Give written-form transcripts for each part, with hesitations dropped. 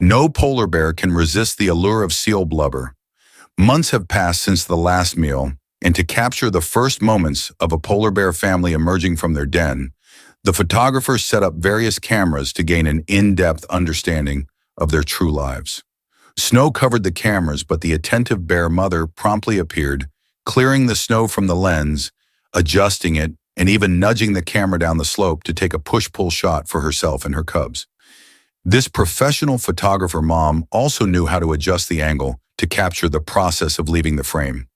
No polar bear can resist the allure of seal blubber. Months have passed since the last meal, and to capture the first moments of a polar bear family emerging from their den, the photographers set up various cameras to gain an in-depth understanding of their true lives. Snow covered the cameras, but the attentive bear mother promptly appeared, clearing the snow from the lens, adjusting it, and even nudging the camera down the slope to take a push-pull shot for herself and her cubs. This professional photographer mom also knew how to adjust the angle to capture the process of leaving the frame.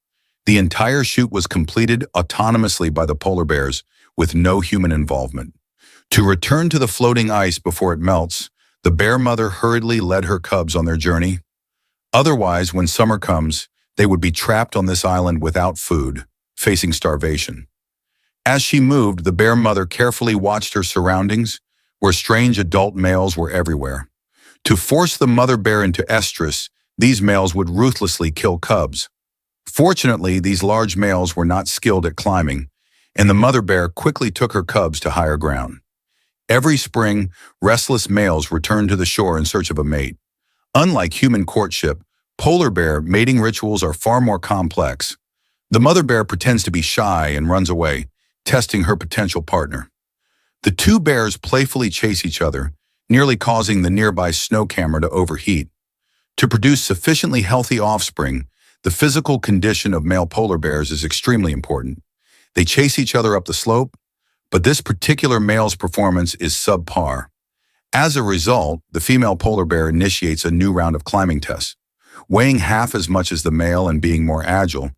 The entire shoot was completed autonomously by the polar bears with no human involvement. To return to the floating ice before it melts, the bear mother hurriedly led her cubs on their journey. Otherwise, when summer comes, they would be trapped on this island without food, facing starvation. As she moved, the bear mother carefully watched her surroundings, where strange adult males were everywhere. To force the mother bear into estrus, these males would ruthlessly kill cubs. Fortunately, these large males were not skilled at climbing, and the mother bear quickly took her cubs to higher ground. Every spring, restless males returned to the shore in search of a mate. Unlike human courtship, polar bear mating rituals are far more complex. The mother bear pretends to be shy and runs away, testing her potential partner. The two bears playfully chase each other, nearly causing the nearby snow camera to overheat. To produce sufficiently healthy offspring, the physical condition of male polar bears is extremely important. They chase each other up the slope, but this particular male's performance is subpar. As a result, the female polar bear initiates a new round of climbing tests. Weighing half as much as the male and being more agile,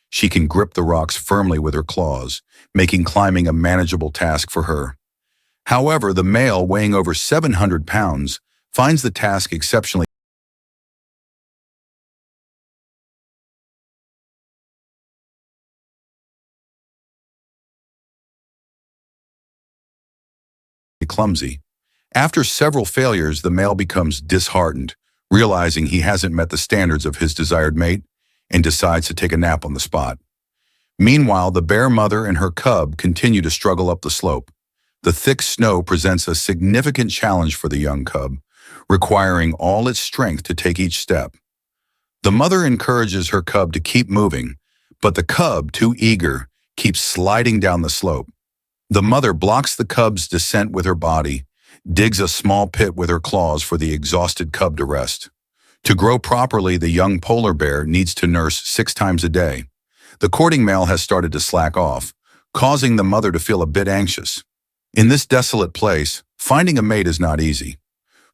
she can grip the rocks firmly with her claws, making climbing a manageable task for her. However, the male, weighing over 700 pounds, finds the task exceptionally clumsy. After several failures, the male becomes disheartened, realizing he hasn't met the standards of his desired mate, and decides to take a nap on the spot. Meanwhile, the bear mother and her cub continue to struggle up the slope. The thick snow presents a significant challenge for the young cub, requiring all its strength to take each step. The mother encourages her cub to keep moving, but the cub, too eager, keeps sliding down the slope. The mother blocks the cub's descent with her body, digs a small pit with her claws for the exhausted cub to rest. To grow properly, the young polar bear needs to nurse 6 times a day. The courting male has started to slack off, causing the mother to feel a bit anxious. In this desolate place, finding a mate is not easy.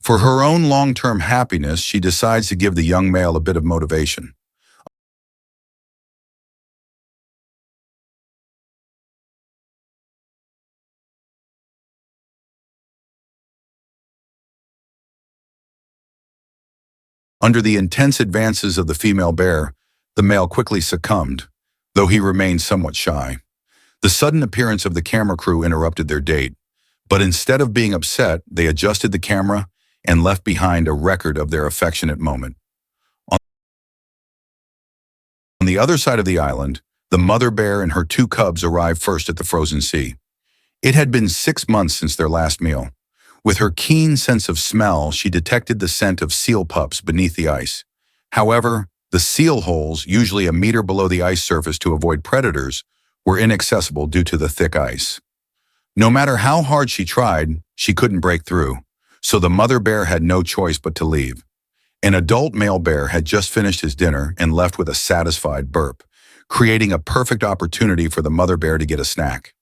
For her own long-term happiness, she decides to give the young male a bit of motivation. Under the intense advances of the female bear, the male quickly succumbed, though he remained somewhat shy. The sudden appearance of the camera crew interrupted their date, but instead of being upset, they adjusted the camera and left behind a record of their affectionate moment. On the other side of the island, the mother bear and her 2 cubs arrived first at the frozen sea. It had been 6 months since their last meal. With her keen sense of smell, she detected the scent of seal pups beneath the ice. However, the seal holes, usually a meter below the ice surface to avoid predators, were inaccessible due to the thick ice. No matter how hard she tried, she couldn't break through, so the mother bear had no choice but to leave. An adult male bear had just finished his dinner and left with a satisfied burp, creating a perfect opportunity for the mother bear to get a snack.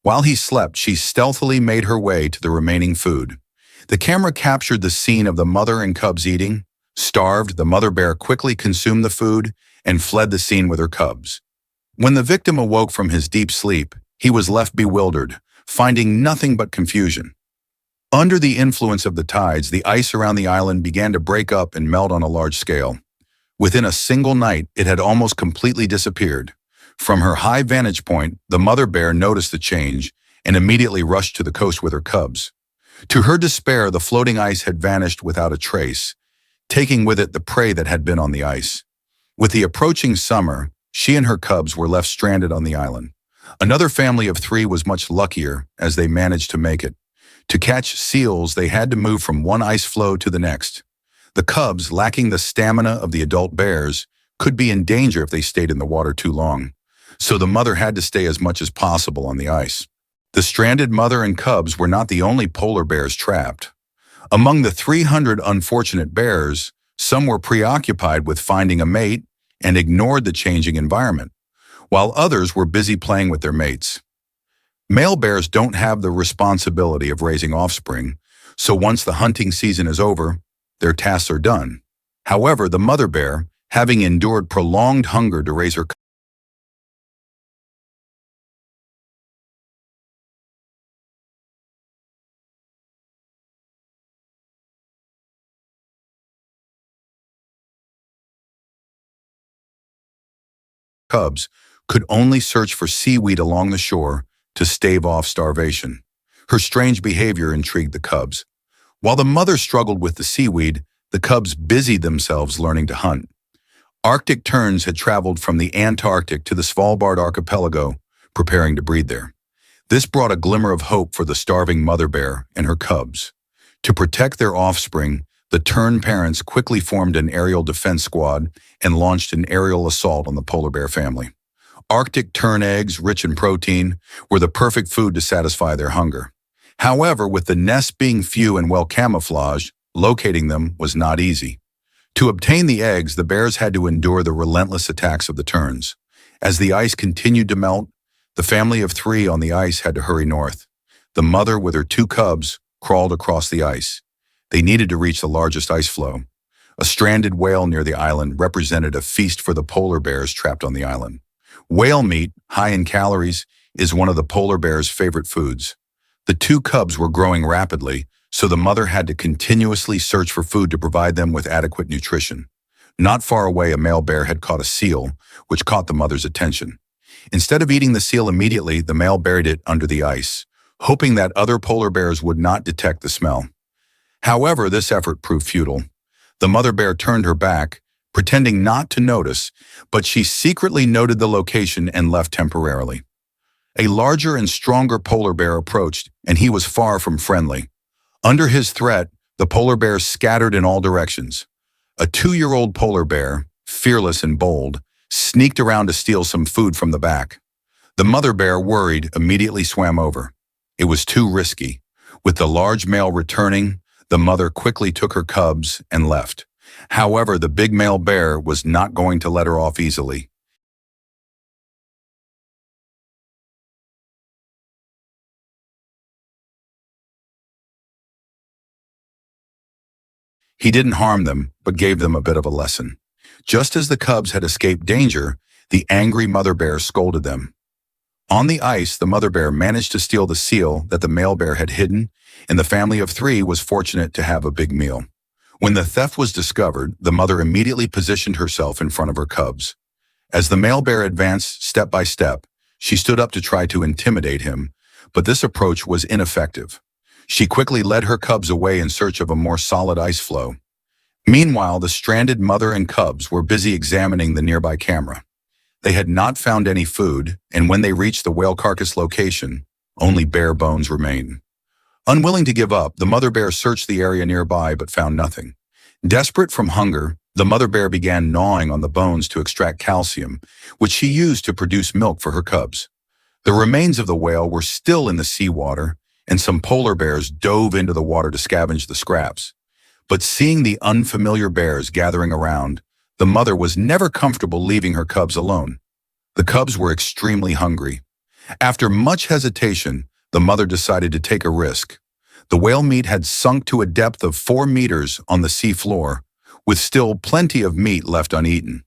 While he slept, she stealthily made her way to the remaining food. The camera captured the scene of the mother and cubs eating. Starved, the mother bear quickly consumed the food and fled the scene with her cubs. When the victim awoke from his deep sleep, he was left bewildered, finding nothing but confusion. Under the influence of the tides, the ice around the island began to break up and melt on a large scale. Within a single night, it had almost completely disappeared. From her high vantage point, the mother bear noticed the change and immediately rushed to the coast with her cubs. To her despair, the floating ice had vanished without a trace, taking with it the prey that had been on the ice. With the approaching summer, she and her cubs were left stranded on the island. Another family of 3 was much luckier as they managed to make it. To catch seals, they had to move from one ice floe to the next. The cubs, lacking the stamina of the adult bears, could be in danger if they stayed in the water too long, so the mother had to stay as much as possible on the ice. The stranded mother and cubs were not the only polar bears trapped. Among the 300 unfortunate bears, some were preoccupied with finding a mate and ignored the changing environment, while others were busy playing with their mates. Male bears don't have the responsibility of raising offspring, so once the hunting season is over, their tasks are done. However, the mother bear, having endured prolonged hunger to raise her cubs, could only search for seaweed along the shore to stave off starvation. Her strange behavior intrigued the cubs. While the mother struggled with the seaweed, the cubs busied themselves learning to hunt. Arctic terns had traveled from the Antarctic to the Svalbard archipelago, preparing to breed there. This brought a glimmer of hope for the starving mother bear and her cubs. To protect their offspring, the tern parents quickly formed an aerial defense squad and launched an aerial assault on the polar bear family. Arctic tern eggs, rich in protein, were the perfect food to satisfy their hunger. However, with the nests being few and well camouflaged, locating them was not easy. To obtain the eggs, the bears had to endure the relentless attacks of the terns. As the ice continued to melt, the family of 3 on the ice had to hurry north. The mother, with her 2 cubs, crawled across the ice. They needed to reach the largest ice floe. A stranded whale near the island represented a feast for the polar bears trapped on the island. Whale meat, high in calories, is one of the polar bear's favorite foods. The 2 cubs were growing rapidly, so the mother had to continuously search for food to provide them with adequate nutrition. Not far away, a male bear had caught a seal, which caught the mother's attention. Instead of eating the seal immediately, the male buried it under the ice, hoping that other polar bears would not detect the smell. However, this effort proved futile. The mother bear turned her back, pretending not to notice, but she secretly noted the location and left temporarily. A larger and stronger polar bear approached, and he was far from friendly. Under his threat, the polar bear scattered in all directions. A 2-year-old polar bear, fearless and bold, sneaked around to steal some food from the back. The mother bear, worried, immediately swam over. It was too risky. With the large male returning, the mother quickly took her cubs and left. However, the big male bear was not going to let her off easily. He didn't harm them, but gave them a bit of a lesson. Just as the cubs had escaped danger, the angry mother bear scolded them. On the ice, the mother bear managed to steal the seal that the male bear had hidden, and the family of 3 was fortunate to have a big meal. When the theft was discovered, the mother immediately positioned herself in front of her cubs. As the male bear advanced step by step, she stood up to try to intimidate him, but this approach was ineffective. She quickly led her cubs away in search of a more solid ice floe. Meanwhile, the stranded mother and cubs were busy examining the nearby camera. They had not found any food, and when they reached the whale carcass location, only bare bones remained. Unwilling to give up, the mother bear searched the area nearby but found nothing. Desperate from hunger, the mother bear began gnawing on the bones to extract calcium, which she used to produce milk for her cubs. The remains of the whale were still in the seawater, and some polar bears dove into the water to scavenge the scraps. But seeing the unfamiliar bears gathering around, the mother was never comfortable leaving her cubs alone. The cubs were extremely hungry. After much hesitation, the mother decided to take a risk. The whale meat had sunk to a depth of 4 meters on the sea floor, with still plenty of meat left uneaten.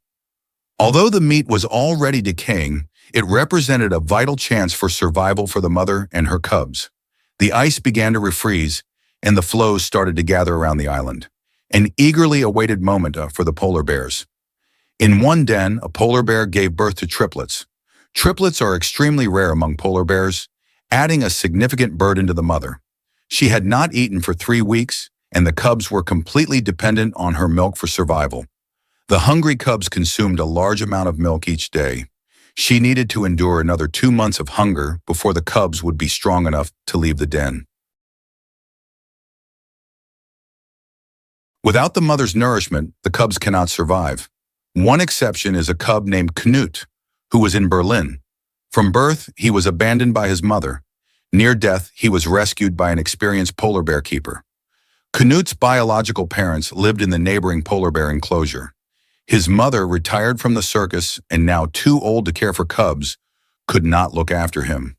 Although the meat was already decaying, it represented a vital chance for survival for the mother and her cubs. The ice began to refreeze, and the floes started to gather around the island, an eagerly awaited moment for the polar bears. In one den, a polar bear gave birth to triplets. Triplets are extremely rare among polar bears, adding a significant burden to the mother. She had not eaten for 3 weeks, and the cubs were completely dependent on her milk for survival. The hungry cubs consumed a large amount of milk each day. She needed to endure another 2 months of hunger before the cubs would be strong enough to leave the den. Without the mother's nourishment, the cubs cannot survive. One exception is a cub named Knut, who was in Berlin. From birth, he was abandoned by his mother. Near death, he was rescued by an experienced polar bear keeper. Knut's biological parents lived in the neighboring polar bear enclosure. His mother, retired from the circus and now too old to care for cubs, could not look after him.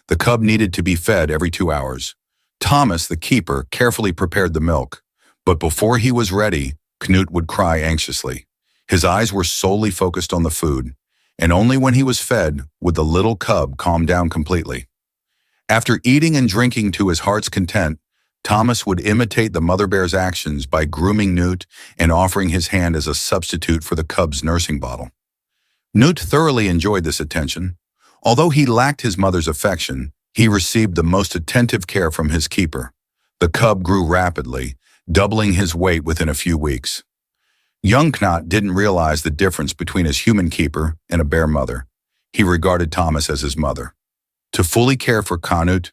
The cub needed to be fed every 2 hours. Thomas, the keeper, carefully prepared the milk, but before he was ready, Knut would cry anxiously. His eyes were solely focused on the food, and only when he was fed would the little cub calm down completely. After eating and drinking to his heart's content, Thomas would imitate the mother bear's actions by grooming Knut and offering his hand as a substitute for the cub's nursing bottle. Knut thoroughly enjoyed this attention. Although he lacked his mother's affection, he received the most attentive care from his keeper. The cub grew rapidly, doubling his weight within a few weeks. Young Knut didn't realize the difference between his human keeper and a bear mother. He regarded Thomas as his mother. To fully care for Knut,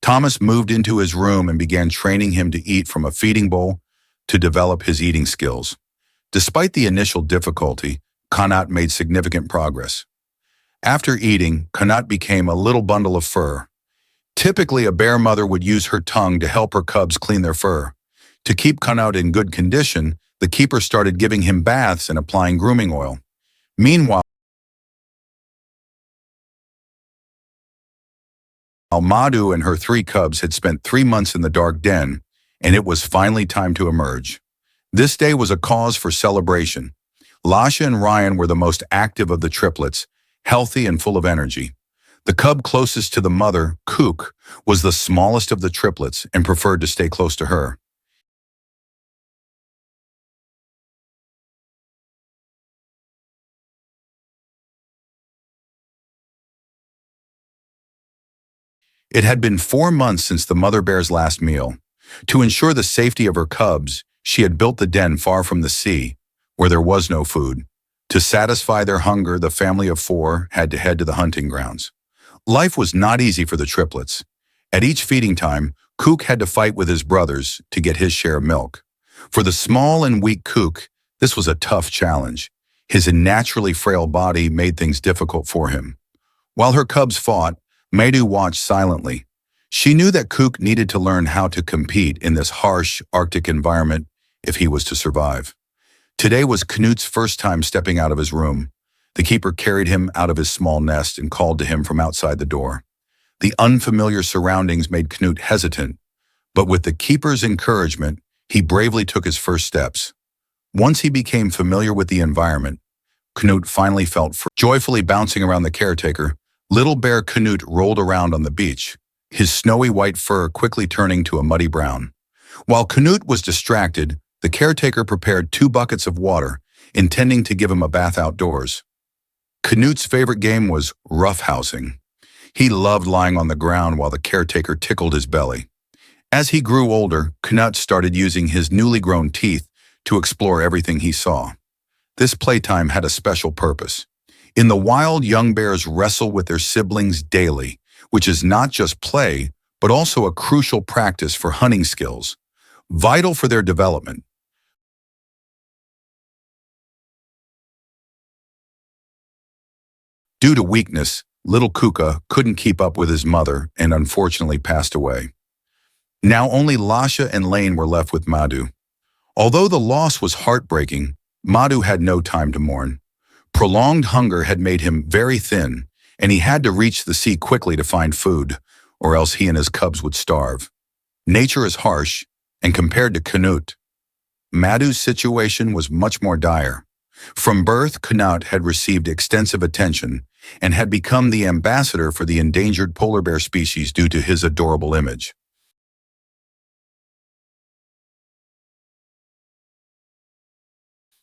Thomas moved into his room and began training him to eat from a feeding bowl to develop his eating skills. Despite the initial difficulty, Knut made significant progress. After eating, Knut became a little bundle of fur. Typically, a bear mother would use her tongue to help her cubs clean their fur. To keep Knut in good condition, the keeper started giving him baths and applying grooming oil. Meanwhile, Madhu and her 3 cubs had spent 3 months in the dark den, and it was finally time to emerge. This day was a cause for celebration. Lasha and Ryan were the most active of the triplets, healthy and full of energy. The cub closest to the mother, Kook, was the smallest of the triplets and preferred to stay close to her. It had been 4 months since the mother bear's last meal. To ensure the safety of her cubs, she had built the den far from the sea, where there was no food. To satisfy their hunger, the family of 4 had to head to the hunting grounds. Life was not easy for the triplets. At each feeding time, Kook had to fight with his brothers to get his share of milk. For the small and weak Kook, this was a tough challenge. His naturally frail body made things difficult for him. While her cubs fought, Madhu watched silently. She knew that Kook needed to learn how to compete in this harsh Arctic environment if he was to survive. Today was Knut's first time stepping out of his room. The keeper carried him out of his small nest and called to him from outside the door. The unfamiliar surroundings made Knut hesitant, but with the keeper's encouragement, he bravely took his first steps. Once he became familiar with the environment, Knut finally felt free. Joyfully bouncing around the caretaker, little bear Knut rolled around on the beach, his snowy white fur quickly turning to a muddy brown. While Knut was distracted, the caretaker prepared 2 buckets of water, intending to give him a bath outdoors. Knut's favorite game was roughhousing. He loved lying on the ground while the caretaker tickled his belly. As he grew older, Knut started using his newly grown teeth to explore everything he saw. This playtime had a special purpose. In the wild, young bears wrestle with their siblings daily, which is not just play, but also a crucial practice for hunting skills, vital for their development. Due to weakness, little Kuka couldn't keep up with his mother and unfortunately passed away. Now only Lasha and Lane were left with Madhu. Although the loss was heartbreaking, Madhu had no time to mourn. Prolonged hunger had made him very thin, and he had to reach the sea quickly to find food, or else he and his cubs would starve. Nature is harsh, and compared to Knut, Madhu's situation was much more dire. From birth, Knut had received extensive attention and had become the ambassador for the endangered polar bear species due to his adorable image.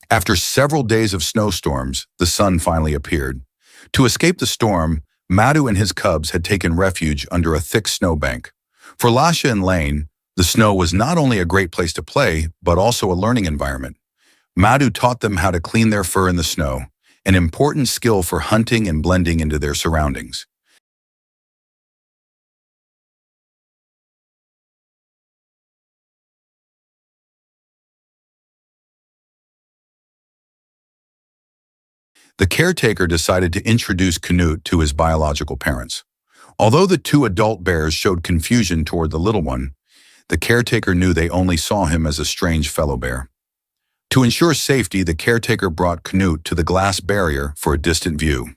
After several days of snowstorms, the sun finally appeared. To escape the storm, Madhu and his cubs had taken refuge under a thick snowbank. For Lasha and Lane, the snow was not only a great place to play, but also a learning environment. Madhu taught them how to clean their fur in the snow, an important skill for hunting and blending into their surroundings. The caretaker decided to introduce Canute to his biological parents. Although the two adult bears showed confusion toward the little one, the caretaker knew they only saw him as a strange fellow bear. To ensure safety, the caretaker brought Canute to the glass barrier for a distant view.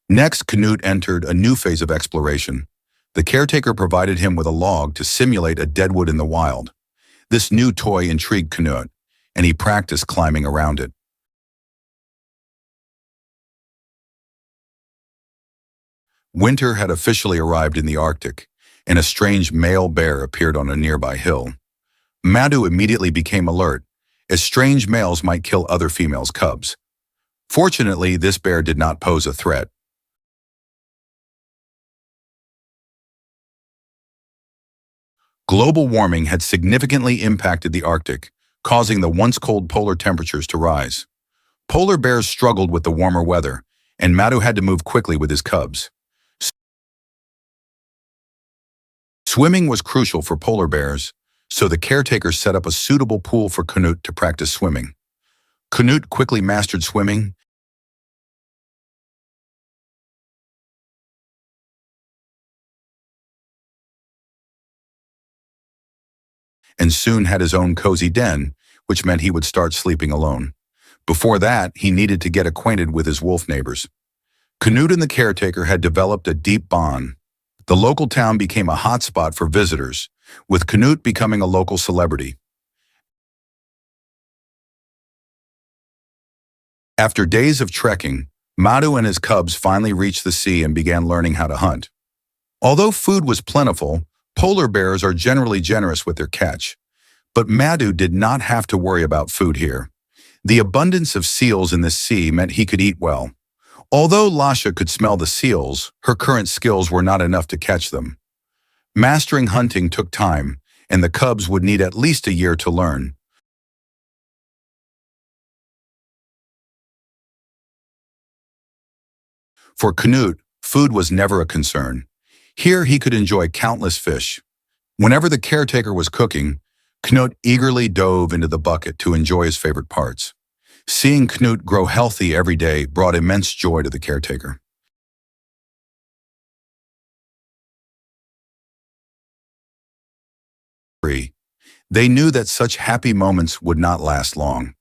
Next, Canute entered a new phase of exploration. The caretaker provided him with a log to simulate a deadwood in the wild. This new toy intrigued Canute, and he practiced climbing around it. Winter had officially arrived in the Arctic, and a strange male bear appeared on a nearby hill. Madhu immediately became alert, as strange males might kill other females' cubs. Fortunately, this bear did not pose a threat. Global warming had significantly impacted the Arctic, causing the once cold polar temperatures to rise. Polar bears struggled with the warmer weather, and Madhu had to move quickly with his cubs. Swimming was crucial for polar bears, so the caretaker set up a suitable pool for Canute to practice swimming. Canute quickly mastered swimming and soon had his own cozy den, which meant he would start sleeping alone. Before that, he needed to get acquainted with his wolf neighbors. Canute and the caretaker had developed a deep bond. The local town became a hotspot for visitors, with Canute becoming a local celebrity. After days of trekking, Madhu and his cubs finally reached the sea and began learning how to hunt. Although food was plentiful, polar bears are generally generous with their catch. But Madhu did not have to worry about food here. The abundance of seals in the sea meant he could eat well. Although Lasha could smell the seals, her current skills were not enough to catch them. Mastering hunting took time, and the cubs would need at least a year to learn. For Canute, food was never a concern. Here he could enjoy countless fish. Whenever the caretaker was cooking, Canute eagerly dove into the bucket to enjoy his favorite parts. Seeing Canute grow healthy every day brought immense joy to the caretaker. They knew that such happy moments would not last long.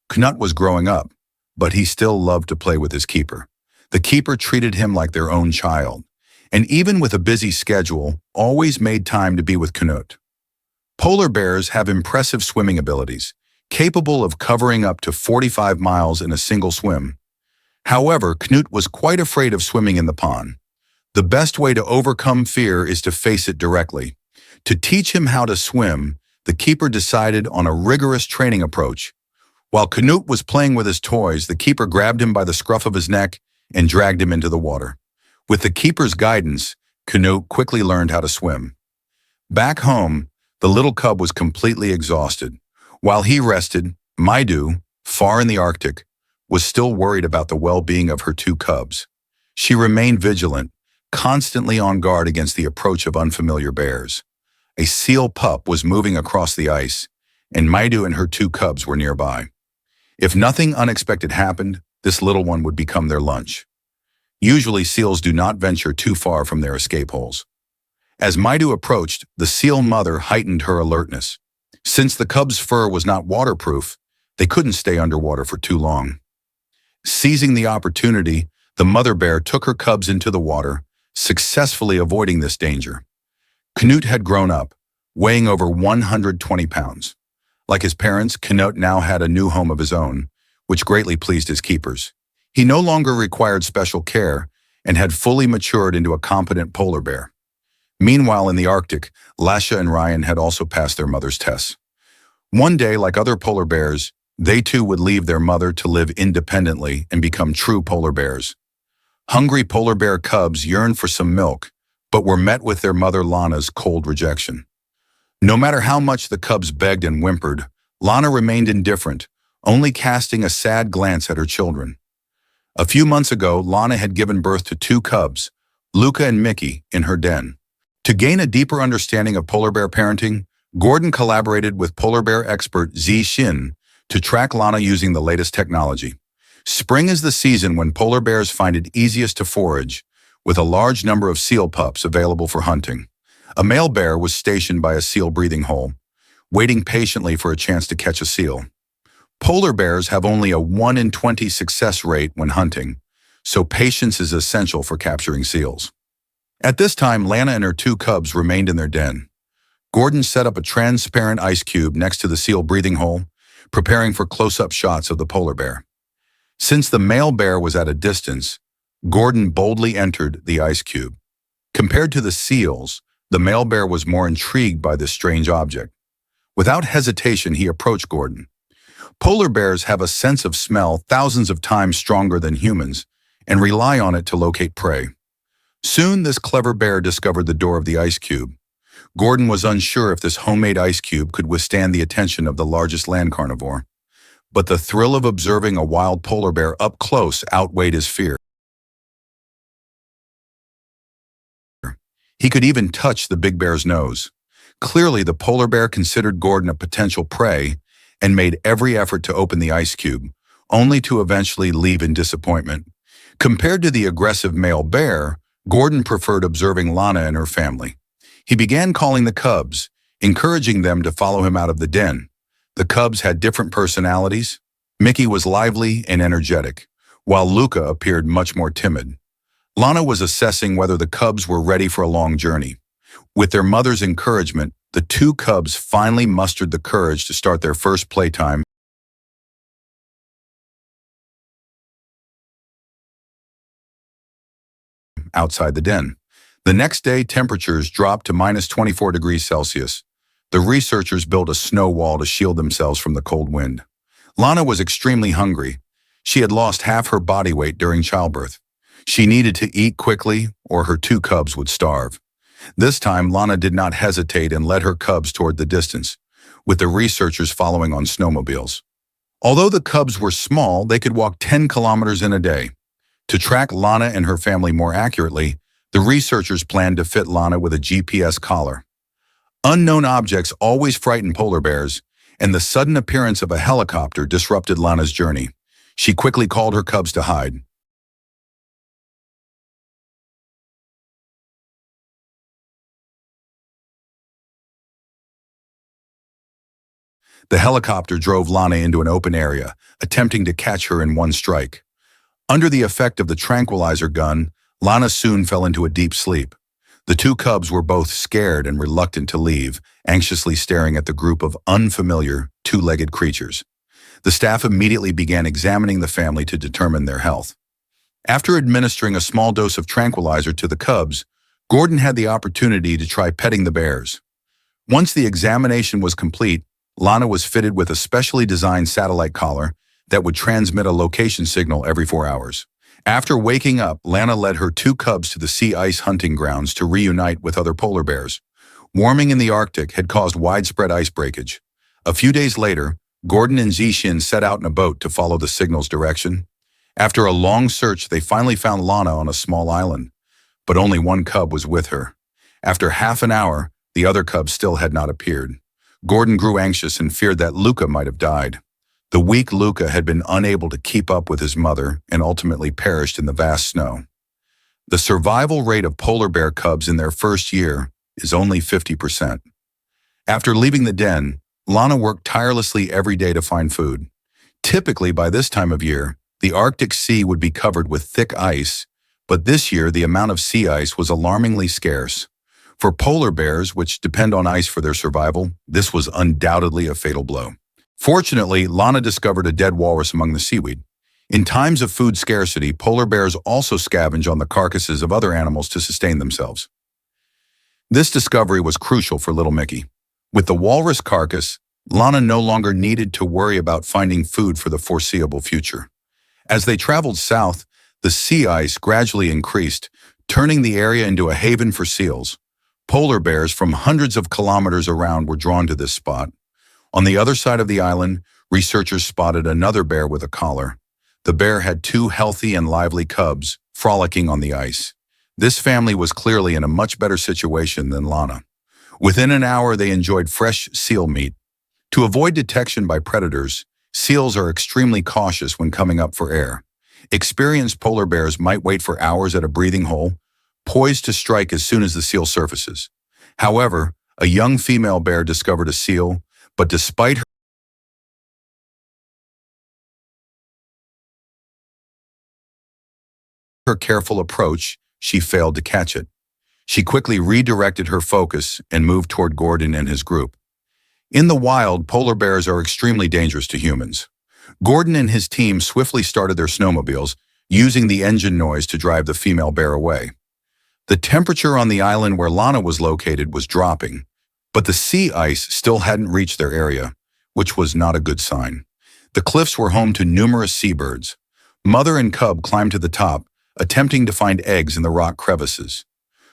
Canute was growing up, but he still loved to play with his keeper. The keeper treated him like their own child, and even with a busy schedule, always made time to be with Canute. Polar bears have impressive swimming abilities, capable of covering up to 45 miles in a single swim. However, Canute was quite afraid of swimming in the pond. The best way to overcome fear is to face it directly. To teach him how to swim, the keeper decided on a rigorous training approach. While Canute was playing with his toys, the keeper grabbed him by the scruff of his neck and dragged him into the water. With the keeper's guidance, Canute quickly learned how to swim. Back home, the little cub was completely exhausted. While he rested, Madhu, far in the Arctic, was still worried about the well-being of her two cubs. She remained vigilant, constantly on guard against the approach of unfamiliar bears. A seal pup was moving across the ice, and Madhu and her two cubs were nearby. If nothing unexpected happened, this little one would become their lunch. Usually, seals do not venture too far from their escape holes. As Madhu approached, the seal mother heightened her alertness. Since the cub's fur was not waterproof, they couldn't stay underwater for too long. Seizing the opportunity, the mother bear took her cubs into the water, successfully avoiding this danger. Canute had grown up, weighing over 120 pounds. Like his parents, Canute now had a new home of his own, which greatly pleased his keepers. He no longer required special care and had fully matured into a competent polar bear. Meanwhile, in the Arctic, Lasha and Ryan had also passed their mother's tests. One day, like other polar bears, they too would leave their mother to live independently and become true polar bears. Hungry polar bear cubs yearned for some milk, but were met with their mother Lana's cold rejection. No matter how much the cubs begged and whimpered, Lana remained indifferent, only casting a sad glance at her children. A few months ago, Lana had given birth to two cubs, Luca and Mickey, in her den. To gain a deeper understanding of polar bear parenting, Gordon collaborated with polar bear expert Zi Xin to track Lana using the latest technology. Spring is the season when polar bears find it easiest to forage, with a large number of seal pups available for hunting. A male bear was stationed by a seal breathing hole, waiting patiently for a chance to catch a seal. Polar bears have only a 1 in 20 success rate when hunting, so patience is essential for capturing seals. At this time, Lana and her 2 cubs remained in their den. Gordon set up a transparent ice cube next to the seal breathing hole, preparing for close-up shots of the polar bear. Since the male bear was at a distance, Gordon boldly entered the ice cube. Compared to the seals, the male bear was more intrigued by this strange object. Without hesitation, he approached Gordon. Polar bears have a sense of smell thousands of times stronger than humans and rely on it to locate prey. Soon, this clever bear discovered the door of the ice cube. Gordon was unsure if this homemade ice cube could withstand the attention of the largest land carnivore. But the thrill of observing a wild polar bear up close outweighed his fear. He could even touch the big bear's nose. Clearly, the polar bear considered Gordon a potential prey and made every effort to open the ice cube, only to eventually leave in disappointment. Compared to the aggressive male bear, Gordon preferred observing Lana and her family. He began calling the cubs, encouraging them to follow him out of the den. The cubs had different personalities. Mickey was lively and energetic, while Luca appeared much more timid. Lana was assessing whether the cubs were ready for a long journey. With their mother's encouragement, the 2 cubs finally mustered the courage to start their first playtime outside the den. The next day, temperatures dropped to -24 degrees Celsius. The researchers built a snow wall to shield themselves from the cold wind. Lana was extremely hungry. She had lost half her body weight during childbirth. She needed to eat quickly, or her 2 cubs would starve. This time, Lana did not hesitate and led her cubs toward the distance, with the researchers following on snowmobiles. Although the cubs were small, they could walk 10 kilometers in a day. To track Lana and her family more accurately, the researchers planned to fit Lana with a GPS collar. Unknown objects always frighten polar bears, and the sudden appearance of a helicopter disrupted Lana's journey. She quickly called her cubs to hide. The helicopter drove Lana into an open area, attempting to catch her in one strike. Under the effect of the tranquilizer gun, Lana soon fell into a deep sleep. The 2 cubs were both scared and reluctant to leave, anxiously staring at the group of unfamiliar, 2-legged creatures. The staff immediately began examining the family to determine their health. After administering a small dose of tranquilizer to the cubs, Gordon had the opportunity to try petting the bears. Once the examination was complete, Lana was fitted with a specially designed satellite collar that would transmit a location signal every 4 hours. After waking up, Lana led her 2 cubs to the sea ice hunting grounds to reunite with other polar bears. Warming in the Arctic had caused widespread ice breakage. A few days later, Gordon and Zishin set out in a boat to follow the signal's direction. After a long search, they finally found Lana on a small island, but only 1 cub was with her. After half an hour, the other cub still had not appeared. Gordon grew anxious and feared that Luca might have died. The weak Luca had been unable to keep up with his mother and ultimately perished in the vast snow. The survival rate of polar bear cubs in their first year is only 50%. After leaving the den, Lana worked tirelessly every day to find food. Typically, by this time of year, the Arctic Sea would be covered with thick ice, but this year the amount of sea ice was alarmingly scarce. For polar bears, which depend on ice for their survival, this was undoubtedly a fatal blow. Fortunately, Lana discovered a dead walrus among the seaweed. In times of food scarcity, polar bears also scavenge on the carcasses of other animals to sustain themselves. This discovery was crucial for little Mickey. With the walrus carcass, Lana no longer needed to worry about finding food for the foreseeable future. As they traveled south, the sea ice gradually increased, turning the area into a haven for seals. Polar bears from hundreds of kilometers around were drawn to this spot. On the other side of the island, researchers spotted another bear with a collar. The bear had 2 healthy and lively cubs, frolicking on the ice. This family was clearly in a much better situation than Lana. Within an hour, they enjoyed fresh seal meat. To avoid detection by predators, seals are extremely cautious when coming up for air. Experienced polar bears might wait for hours at a breathing hole, poised to strike as soon as the seal surfaces. However, a young female bear discovered a seal, but despite her careful approach, she failed to catch it. She quickly redirected her focus and moved toward Gordon and his group. In the wild, polar bears are extremely dangerous to humans. Gordon and his team swiftly started their snowmobiles, using the engine noise to drive the female bear away. The temperature on the island where Lana was located was dropping, but the sea ice still hadn't reached their area, which was not a good sign. The cliffs were home to numerous seabirds. Mother and cub climbed to the top, attempting to find eggs in the rock crevices.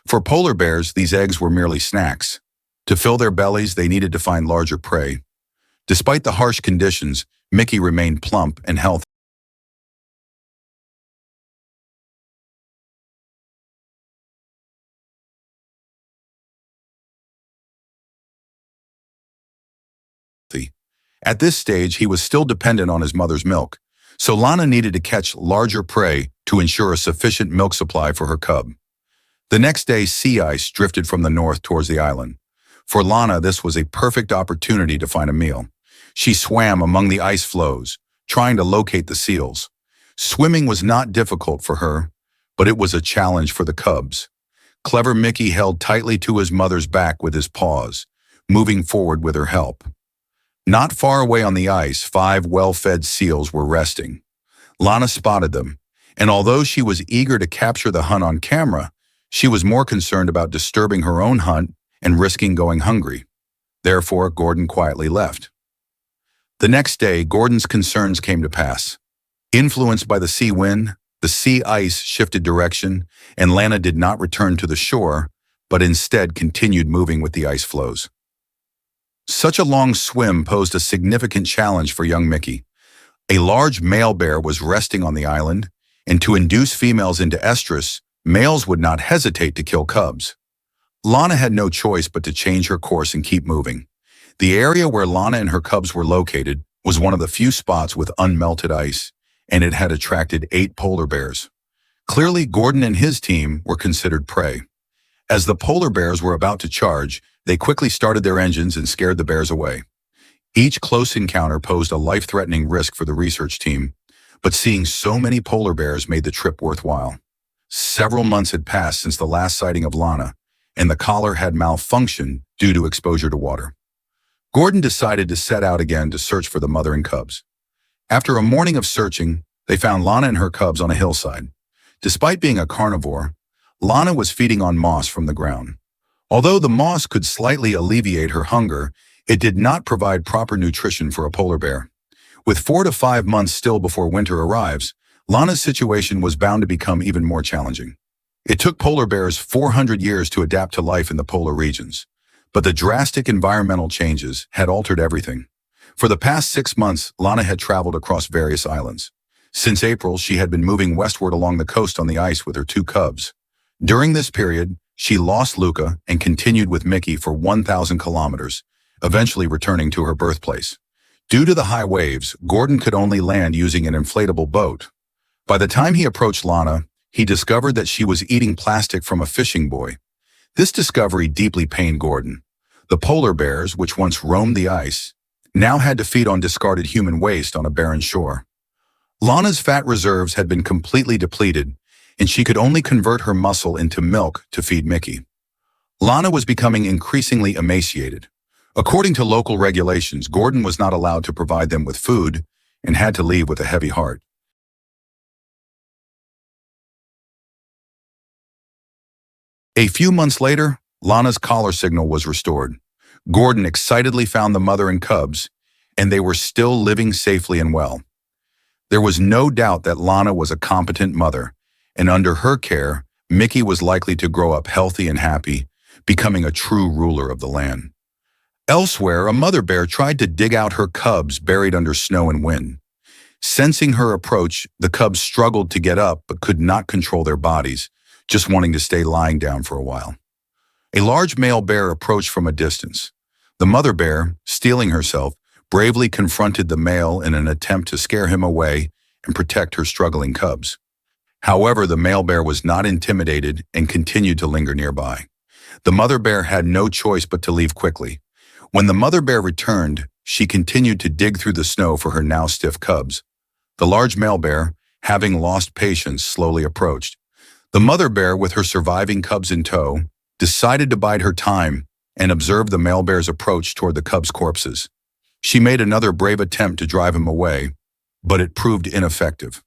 For polar bears, these eggs were merely snacks. To fill their bellies, they needed to find larger prey. Despite the harsh conditions, Mickey remained plump and healthy. At this stage, he was still dependent on his mother's milk, so Lana needed to catch larger prey to ensure a sufficient milk supply for her cub. The next day, sea ice drifted from the north towards the island. For Lana, this was a perfect opportunity to find a meal. She swam among the ice floes, trying to locate the seals. Swimming was not difficult for her, but it was a challenge for the cubs. Clever Mickey held tightly to his mother's back with his paws, moving forward with her help. Not far away on the ice, 5 well-fed seals were resting. Lana spotted them, and although she was eager to capture the hunt on camera, she was more concerned about disturbing her own hunt and risking going hungry. Therefore, Gordon quietly left. The next day, Gordon's concerns came to pass. Influenced by the sea wind, the sea ice shifted direction, and Lana did not return to the shore, but instead continued moving with the ice floes. Such a long swim posed a significant challenge for young Mickey. A large male bear was resting on the island, and to induce females into estrus, males would not hesitate to kill cubs. Lana had no choice but to change her course and keep moving. The area where Lana and her cubs were located was one of the few spots with unmelted ice, and it had attracted 8 polar bears. Clearly, Gordon and his team were considered prey. As the polar bears were about to charge, they quickly started their engines and scared the bears away. Each close encounter posed a life-threatening risk for the research team, but seeing so many polar bears made the trip worthwhile. Several months had passed since the last sighting of Lana, and the collar had malfunctioned due to exposure to water. Gordon decided to set out again to search for the mother and cubs. After a morning of searching, they found Lana and her cubs on a hillside. Despite being a carnivore, Lana was feeding on moss from the ground. Although the moss could slightly alleviate her hunger, it did not provide proper nutrition for a polar bear. With 4 to 5 months still before winter arrives, Lana's situation was bound to become even more challenging. It took polar bears 400 years to adapt to life in the polar regions, but the drastic environmental changes had altered everything. For the past 6 months, Lana had traveled across various islands. Since April, she had been moving westward along the coast on the ice with her 2 cubs. During this period, she lost Luca and continued with Mickey for 1,000 kilometers, eventually returning to her birthplace. Due to the high waves, Gordon could only land using an inflatable boat. By the time he approached Lana, he discovered that she was eating plastic from a fishing buoy. This discovery deeply pained Gordon. The polar bears, which once roamed the ice, now had to feed on discarded human waste on a barren shore. Lana's fat reserves had been completely depleted, and she could only convert her muscle into milk to feed Mickey. Lana was becoming increasingly emaciated. According to local regulations, Gordon was not allowed to provide them with food and had to leave with a heavy heart. A few months later, Lana's collar signal was restored. Gordon excitedly found the mother and cubs, and they were still living safely and well. There was no doubt that Lana was a competent mother, and under her care, Mickey was likely to grow up healthy and happy, becoming a true ruler of the land. Elsewhere, a mother bear tried to dig out her cubs buried under snow and wind. Sensing her approach, the cubs struggled to get up but could not control their bodies, just wanting to stay lying down for a while. A large male bear approached from a distance. The mother bear, steeling herself, bravely confronted the male in an attempt to scare him away and protect her struggling cubs. However, the male bear was not intimidated and continued to linger nearby. The mother bear had no choice but to leave quickly. When the mother bear returned, she continued to dig through the snow for her now stiff cubs. The large male bear, having lost patience, slowly approached. The mother bear, with her surviving cubs in tow, decided to bide her time and observe the male bear's approach toward the cubs' corpses. She made another brave attempt to drive him away, but it proved ineffective.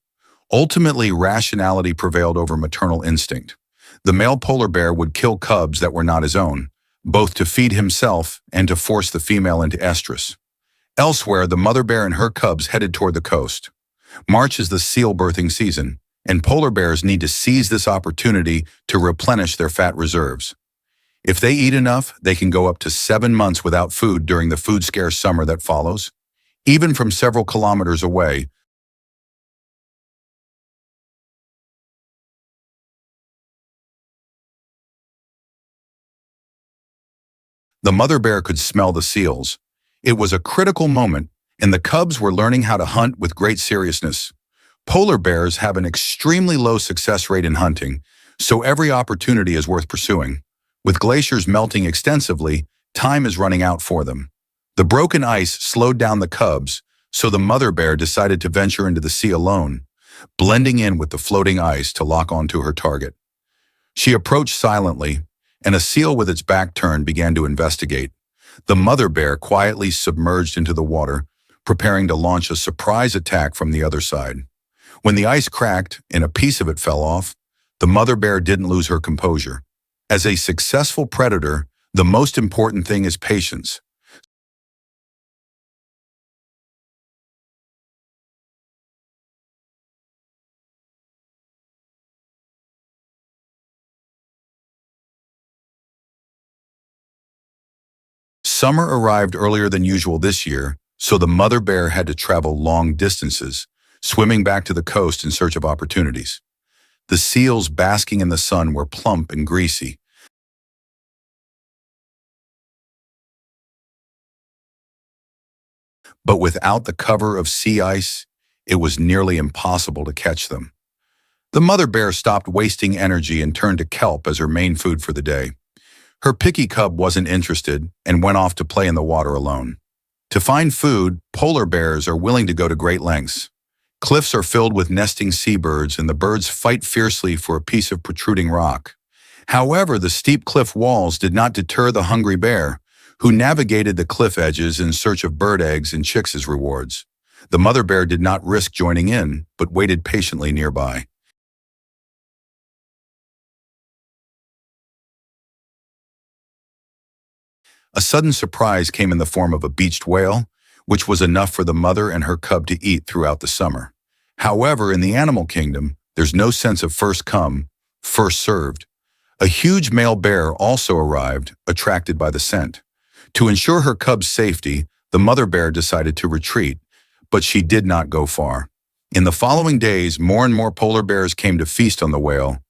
Ultimately, rationality prevailed over maternal instinct. The male polar bear would kill cubs that were not his own, both to feed himself and to force the female into estrus. Elsewhere, the mother bear and her cubs headed toward the coast. March is the seal birthing season, and polar bears need to seize this opportunity to replenish their fat reserves. If they eat enough, they can go up to 7 months without food during the food-scarce summer that follows. Even from several kilometers away, the mother bear could smell the seals. It was a critical moment, and the cubs were learning how to hunt with great seriousness. Polar bears have an extremely low success rate in hunting, so every opportunity is worth pursuing. With glaciers melting extensively, time is running out for them. The broken ice slowed down the cubs, so the mother bear decided to venture into the sea alone, blending in with the floating ice to lock onto her target. She approached silently, and a seal with its back turned began to investigate. The mother bear quietly submerged into the water, preparing to launch a surprise attack from the other side. When the ice cracked and a piece of it fell off, the mother bear didn't lose her composure. As a successful predator, the most important thing is patience. Summer arrived earlier than usual this year, so the mother bear had to travel long distances, swimming back to the coast in search of opportunities. The seals basking in the sun were plump and greasy, but without the cover of sea ice, it was nearly impossible to catch them. The mother bear stopped wasting energy and turned to kelp as her main food for the day. Her picky cub wasn't interested and went off to play in the water alone. To find food, polar bears are willing to go to great lengths. Cliffs are filled with nesting seabirds, and the birds fight fiercely for a piece of protruding rock. However, the steep cliff walls did not deter the hungry bear, who navigated the cliff edges in search of bird eggs and chicks as rewards. The mother bear did not risk joining in, but waited patiently nearby. A sudden surprise came in the form of a beached whale, which was enough for the mother and her cub to eat throughout the summer. However, in the animal kingdom, there's no sense of first come, first served. A huge male bear also arrived, attracted by the scent. To ensure her cub's safety, the mother bear decided to retreat, but she did not go far. In the following days, more and more polar bears came to feast on the whale,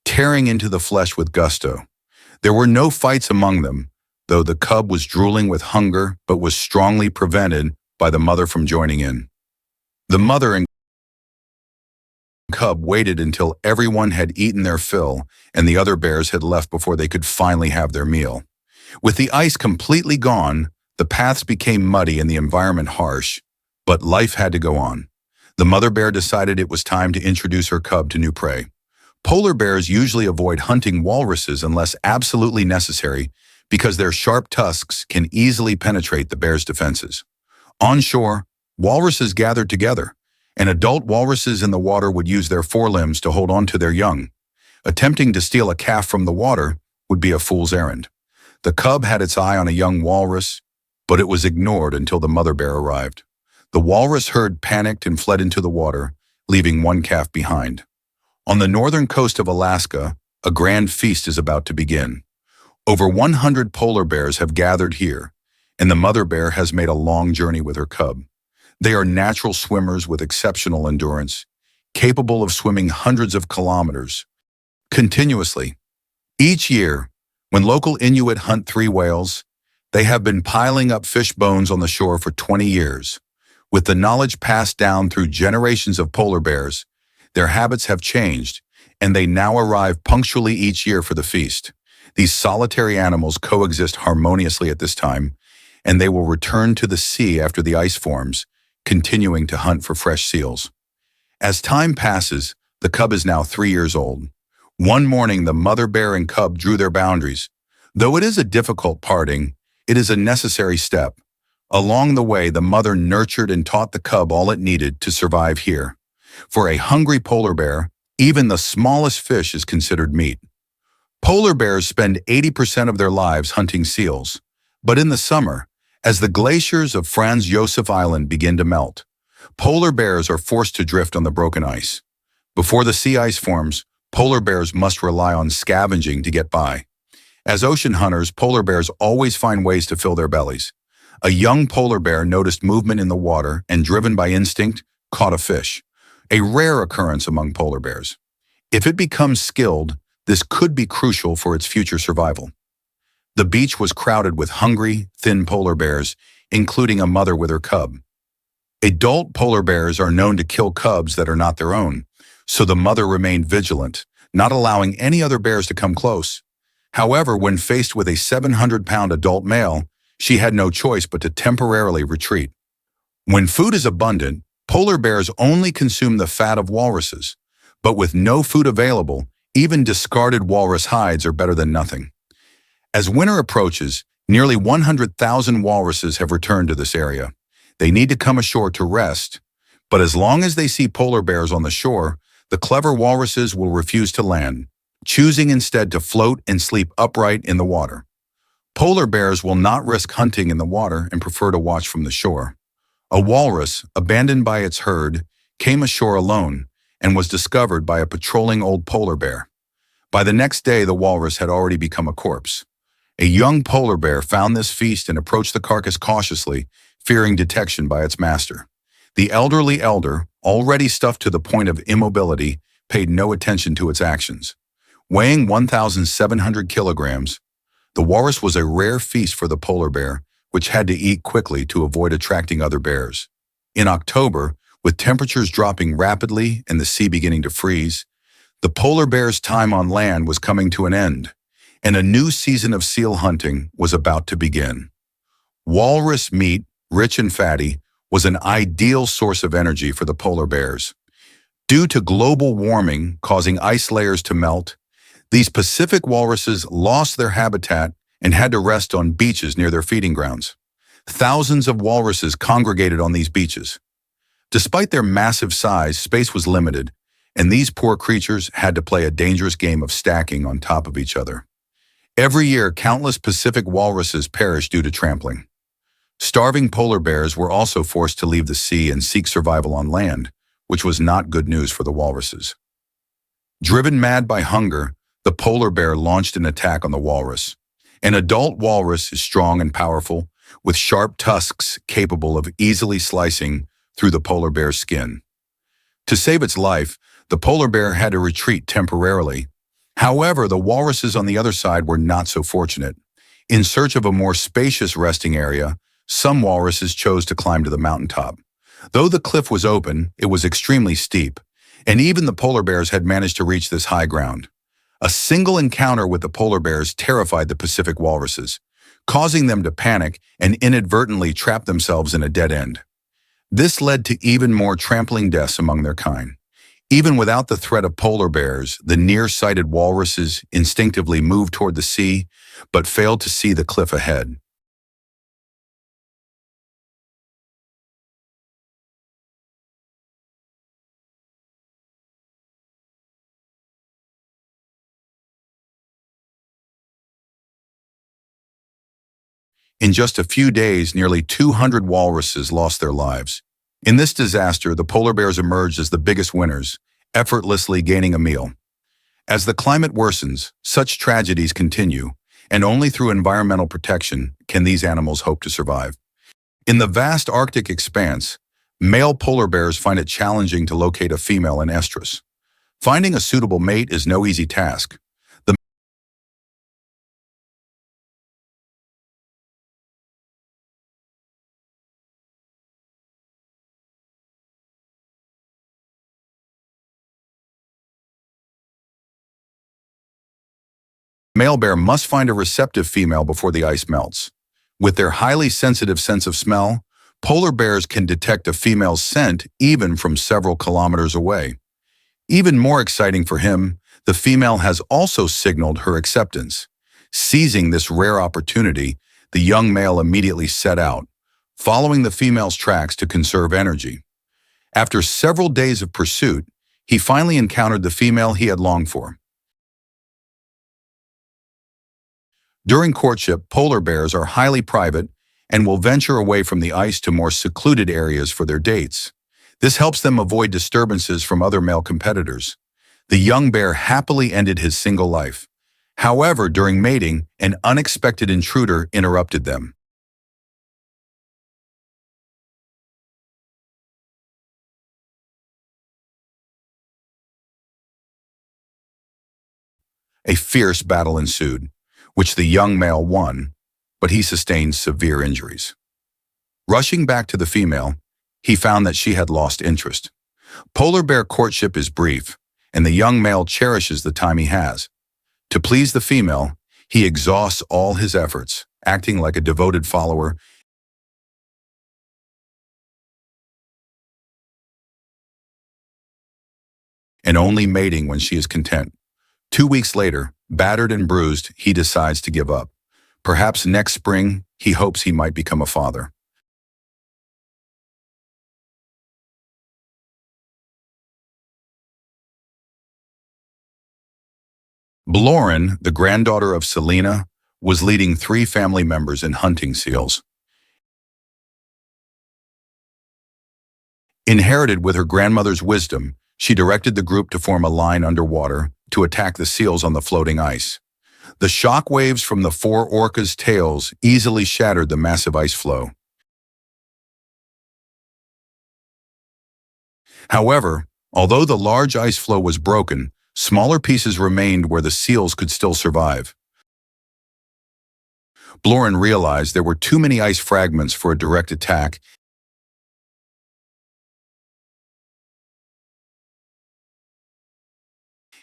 tearing into the flesh with gusto. There were no fights among them, though the cub was drooling with hunger but was strongly prevented by the mother from joining in. The mother and cub waited until everyone had eaten their fill and the other bears had left before they could finally have their meal. With the ice completely gone, the paths became muddy and the environment harsh, but life had to go on. The mother bear decided it was time to introduce her cub to new prey. Polar bears usually avoid hunting walruses unless absolutely necessary, because their sharp tusks can easily penetrate the bear's defenses. On shore, walruses gathered together, and adult walruses in the water would use their forelimbs to hold on to their young. Attempting to steal a calf from the water would be a fool's errand. The cub had its eye on a young walrus, but it was ignored until the mother bear arrived. The walrus herd panicked and fled into the water, leaving one calf behind. On the northern coast of Alaska, a grand feast is about to begin. Over 100 polar bears have gathered here, and the mother bear has made a long journey with her cub. They are natural swimmers with exceptional endurance, capable of swimming hundreds of kilometers continuously. Each year, When local Inuit hunt 3 whales, they have been piling up fish bones on the shore for 20 years. With the knowledge passed down through generations of polar bears, their habits have changed, and they now arrive punctually each year for the feast. These solitary animals coexist harmoniously at this time, and they will return to the sea after the ice forms, continuing to hunt for fresh seals. As time passes, the cub is now 3 years old. One morning, the mother bear and cub drew their boundaries. Though it is a difficult parting, it is a necessary step. Along the way, the mother nurtured and taught the cub all it needed to survive here. For a hungry polar bear, even the smallest fish is considered meat. Polar bears spend 80% of their lives hunting seals. But in the summer, as the glaciers of Franz Josef Island begin to melt, polar bears are forced to drift on the broken ice. Before the sea ice forms, polar bears must rely on scavenging to get by. As ocean hunters, polar bears always find ways to fill their bellies. A young polar bear noticed movement in the water and, driven by instinct, caught a fish, a rare occurrence among polar bears. If it becomes skilled, this could be crucial for its future survival. The beach was crowded with hungry, thin polar bears, including a mother with her cub. Adult polar bears are known to kill cubs that are not their own, so the mother remained vigilant, not allowing any other bears to come close. However, when faced with a 700-pound adult male, she had no choice but to temporarily retreat. When food is abundant, polar bears only consume the fat of walruses. But with no food available, even discarded walrus hides are better than nothing. As winter approaches, nearly 100,000 walruses have returned to this area. They need to come ashore to rest, but as long as they see polar bears on the shore, the clever walruses will refuse to land, choosing instead to float and sleep upright in the water. Polar bears will not risk hunting in the water and prefer to watch from the shore. A walrus, abandoned by its herd, came ashore alone and was discovered by a patrolling old polar bear. By the next day, the walrus had already become a corpse. A young polar bear found this feast and approached the carcass cautiously, fearing detection by its master. The elderly elder, already stuffed to the point of immobility, paid no attention to its actions. Weighing 1,700 kilograms, the walrus was a rare feast for the polar bear, which had to eat quickly to avoid attracting other bears. In October, with temperatures dropping rapidly and the sea beginning to freeze, the polar bear's time on land was coming to an end, and a new season of seal hunting was about to begin. Walrus meat, rich and fatty, was an ideal source of energy for the polar bears. Due to global warming causing ice layers to melt, these Pacific walruses lost their habitat and had to rest on beaches near their feeding grounds. Thousands of walruses congregated on these beaches. Despite their massive size, space was limited, and these poor creatures had to play a dangerous game of stacking on top of each other. Every year, countless Pacific walruses perished due to trampling. Starving polar bears were also forced to leave the sea and seek survival on land, which was not good news for the walruses. Driven mad by hunger, the polar bear launched an attack on the walrus. An adult walrus is strong and powerful, with sharp tusks capable of easily slicing through the polar bear's skin. To save its life, the polar bear had to retreat temporarily. However, the walruses on the other side were not so fortunate. In search of a more spacious resting area, some walruses chose to climb to the mountaintop. Though the cliff was open, it was extremely steep, and even the polar bears had managed to reach this high ground. A single encounter with the polar bears terrified the Pacific walruses, causing them to panic and inadvertently trap themselves in a dead end. This led to even more trampling deaths among their kind. Even without the threat of polar bears, the near-sighted walruses instinctively moved toward the sea, but failed to see the cliff ahead. In just a few days, nearly 200 walruses lost their lives. In this disaster, the polar bears emerged as the biggest winners, effortlessly gaining a meal. As the climate worsens, such tragedies continue, and only through environmental protection can these animals hope to survive. In the vast Arctic expanse, male polar bears find it challenging to locate a female in estrus. Finding a suitable mate is no easy task. Male bear must find a receptive female before the ice melts. With their highly sensitive sense of smell, polar bears can detect a female's scent even from several kilometers away. Even more exciting for him, the female has also signaled her acceptance. Seizing this rare opportunity, the young male immediately set out, following the female's tracks to conserve energy. After several days of pursuit, he finally encountered the female he had longed for. During courtship, polar bears are highly private and will venture away from the ice to more secluded areas for their dates. This helps them avoid disturbances from other male competitors. The young bear happily ended his single life. However, during mating, an unexpected intruder interrupted them. A fierce battle ensued, which the young male won, but he sustained severe injuries. Rushing back to the female, he found that she had lost interest. Polar bear courtship is brief, and the young male cherishes the time he has. To please the female, he exhausts all his efforts, acting like a devoted follower and only mating when she is content. 2 weeks later, battered and bruised, he decides to give up. Perhaps next spring, he hopes he might become a father. Blorin, the granddaughter of Selena, was leading 3 family members in hunting seals. Inherited with her grandmother's wisdom, she directed the group to form a line underwater to attack the seals on the floating ice. The shock waves from the 4 orcas' tails easily shattered the massive ice floe. However, although the large ice floe was broken, smaller pieces remained where the seals could still survive. Blorin realized there were too many ice fragments for a direct attack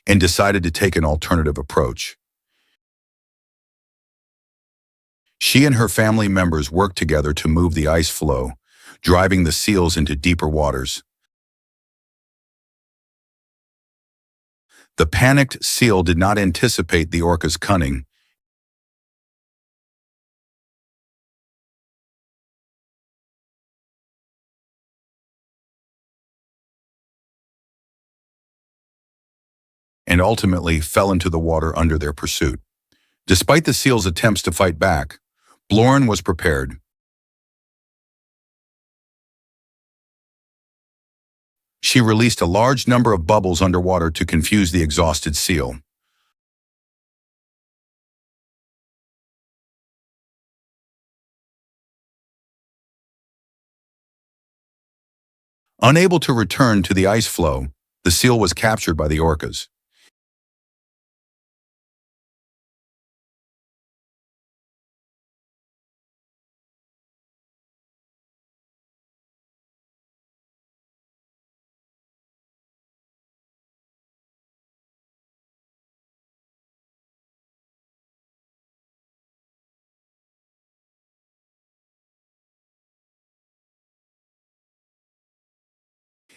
and decided to take an alternative approach. She and her family members worked together to move the ice floe, driving the seals into deeper waters. The panicked seal did not anticipate the orca's cunning and ultimately fell into the water under their pursuit. Despite the seal's attempts to fight back, Blorin was prepared. She released a large number of bubbles underwater to confuse the exhausted seal. Unable to return to the ice floe, the seal was captured by the orcas.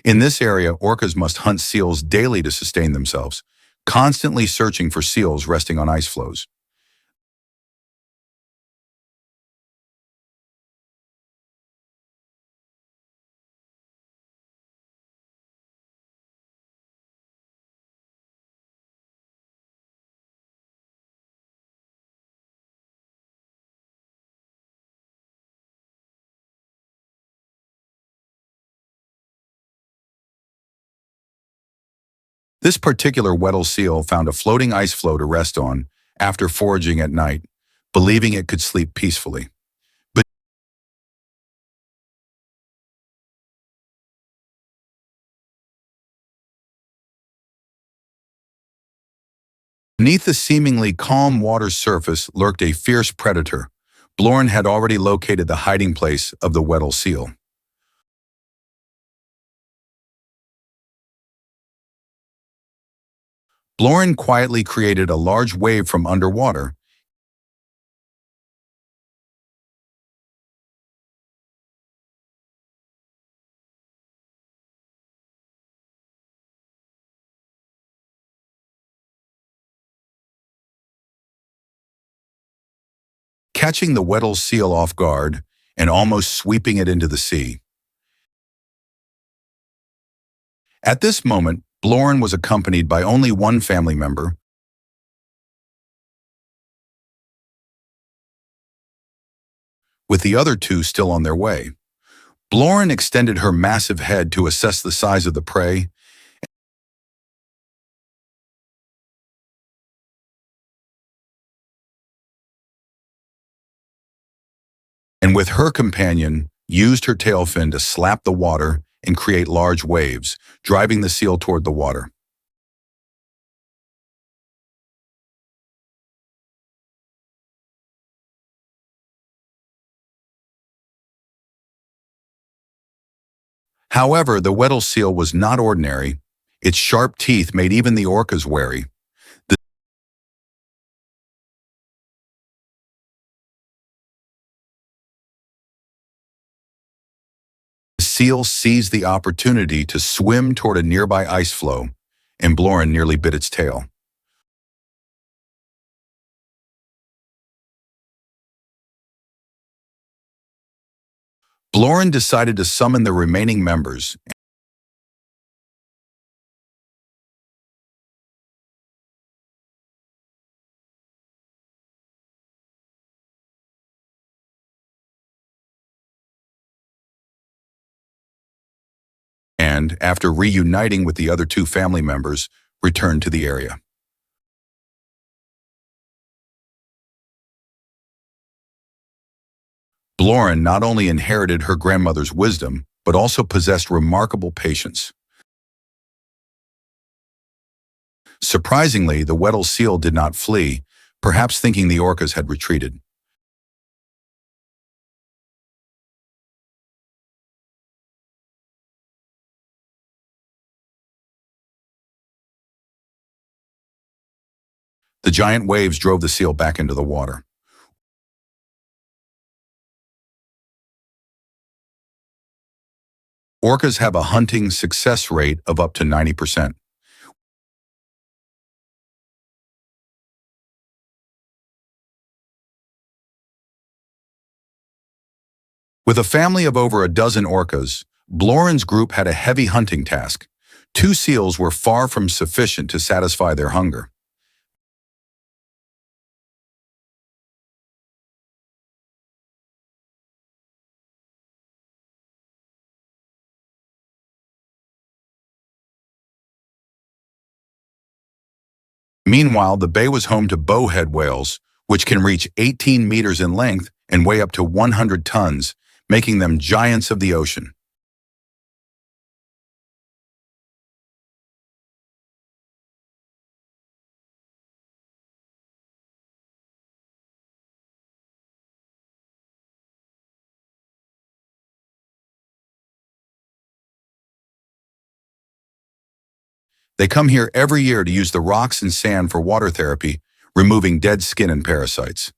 In this area, orcas must hunt seals daily to sustain themselves, constantly searching for seals resting on ice floes. This particular Weddell seal found a floating ice floe to rest on after foraging at night, believing it could sleep peacefully. But beneath the seemingly calm water's surface lurked a fierce predator. Blorin had already located the hiding place of the Weddell seal. Blorin quietly created a large wave from underwater. Catching the Weddell seal off guard and almost sweeping it into the sea. At this moment, Blorin was accompanied by only one family member, with the other two still on their way. Blorin extended her massive head to assess the size of the prey, and with her companion, used her tail fin to slap the water and create large waves, driving the seal toward the water. However, the Weddell seal was not ordinary. Its sharp teeth made even the orcas wary. The seal seized the opportunity to swim toward a nearby ice floe, and Blorin nearly bit its tail. Blorin decided to summon the remaining members. And, after reuniting with the other two family members, returned to the area. Blorin not only inherited her grandmother's wisdom, but also possessed remarkable patience. Surprisingly, the Weddell seal did not flee, perhaps thinking the orcas had retreated. The giant waves drove the seal back into the water. Orcas have a hunting success rate of up to 90%. With a family of over a dozen orcas, Blorin's group had a heavy hunting task. Two seals were far from sufficient to satisfy their hunger. Meanwhile, the bay was home to bowhead whales, which can reach 18 meters in length and weigh up to 100 tons, making them giants of the ocean. They come here every year to use the rocks and sand for water therapy, removing dead skin and parasites.